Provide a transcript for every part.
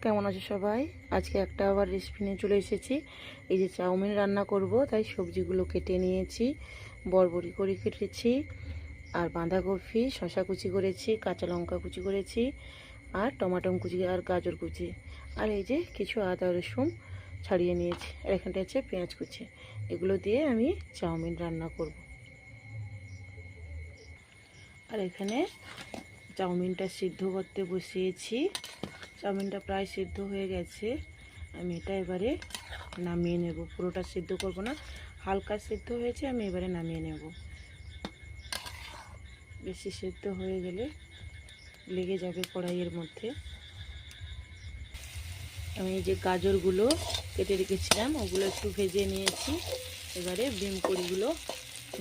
কেমন আছো সবাই? আজকে একটা আবার রেসিপি নিয়ে চলে এসেছি। এই যে চাউমিন রান্না করব, তাই সবজিগুলো কেটে নিয়েছি। বরবটি করে কেটেছি, আর বাঁধাকপি শসা কুচি করেছি, কাঁচা লঙ্কা কুচি করেছি, আর টমাটো কুচি আর গাজর কুচি, আর এই যে কিছু আদা রসুন ছাড়িয়ে নিয়েছি, আর এখানটা হচ্ছে পেঁয়াজ কুচি। এগুলো দিয়ে আমি চাউমিন রান্না করব। আর এখানে চাউমিনটা সিদ্ধ করতে বসিয়েছি। চাউমিনটা প্রায় সিদ্ধ হয়ে গেছে। আমি এটা এবারে নামিয়ে নেব। পুরোটা সিদ্ধ করব না, হালকা সিদ্ধ হয়েছে, আমি এবারে নামিয়ে নেব। বেশি সিদ্ধ হয়ে গেলে লেগে যাবে কড়াইয়ের মধ্যে। আমি এই যে গাজরগুলো কেটে রেখেছিলাম ওগুলো একটু ভেজে নিয়েছি। এবারে বিম কড়িগুলো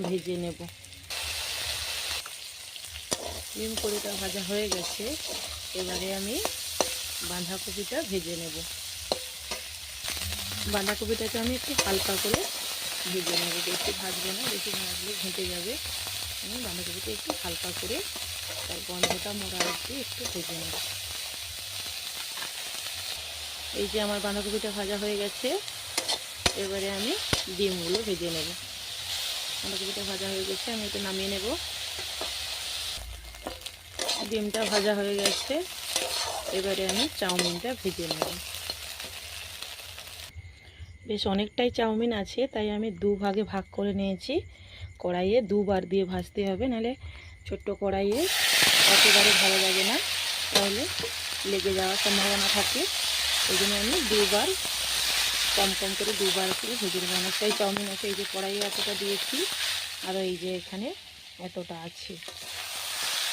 ভেজে নেব। বিম কড়িটা ভাজা হয়ে গেছে। এবারে আমি বাঁধাকপিটা ভেজে নেব। বাঁধাকপিটাকে আমি একটু হালকা করে ভেজে নেব, বেশি ভাজবো না, বেশি ভাজলে ঘেঁটে যাবে। আমি বাঁধাকপিটা একটু হালকা করে তার গন্ধটা মরা অবধি একটু ভেজে নেব। এই যে আমার বাঁধাকপিটা ভাজা হয়ে গেছে। এবারে আমি ডিমগুলো ভেজে নেব। বাঁধাকপিটা ভাজা হয়ে গেছে, আমি এটা নামিয়ে নেব। ডিমটা ভাজা হয়ে গেছে। এবারে আমি চাউমিনটা ভেজে নেব। বেশ অনেকটাই চাউমিন আছে, তাই আমি দুভাগে ভাগ করে নিয়েছি। কড়াইয়ে দুবার দিয়ে ভাজতে হবে, নাহলে ছোট্ট কড়াইয়ে একেবারে ভালো লাগে না, তাহলে লেগে যাওয়ার সম্ভাবনা থাকে। এই জন্য আমি দুবার কম কম করে দুবার করে ভেজে নেব। অনেকটাই চাউমিন আছে, এই যে কড়াইয়ে এতটা দিয়েছি, আরও এই যে এখানে এতটা আছে।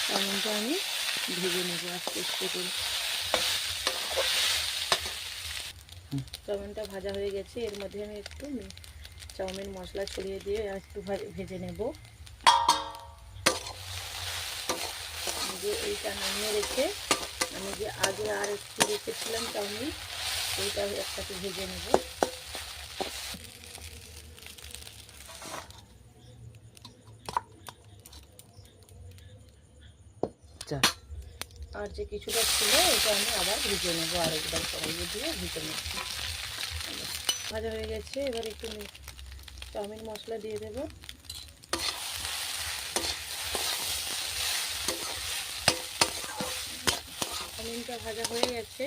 চাউমিনটা আমি ভেজে নেব আস্তে আস্তে করে। চাউমিনটা ভাজা হয়ে গেছে। এর মধ্যে আমি একটু চাউমিন মশলা ছড়িয়ে দিয়ে একটু ভেজে নেব। যে এইটা নামিয়ে রেখে আমি যে আগে আর একটু রেখেছিলাম চাউমিন, এইটা একসাথে ভেজে নেব। আর যে কিছুটা ছিল এটা আমি আবার ভেজে নেবো, আরেকবার কড়াইয়ে দিয়ে ভেজে নেব। ভাজা হয়ে গেছে। এবার একটু চাউমিন মশলা দিয়ে দেব। চাউমিনটা ভাজা হয়ে গেছে।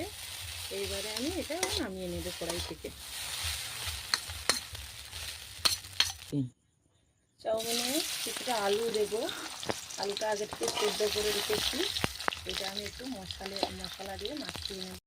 এইবারে আমি এটা নামিয়ে নেব কড়াই থেকে। চাউমিনে কিছুটা আলু দেব। আলুটা আগে থেকে সেদ্ধ করে রেখেছি। এটা আমি একটু মশলা দিয়ে মাখিয়ে নেব।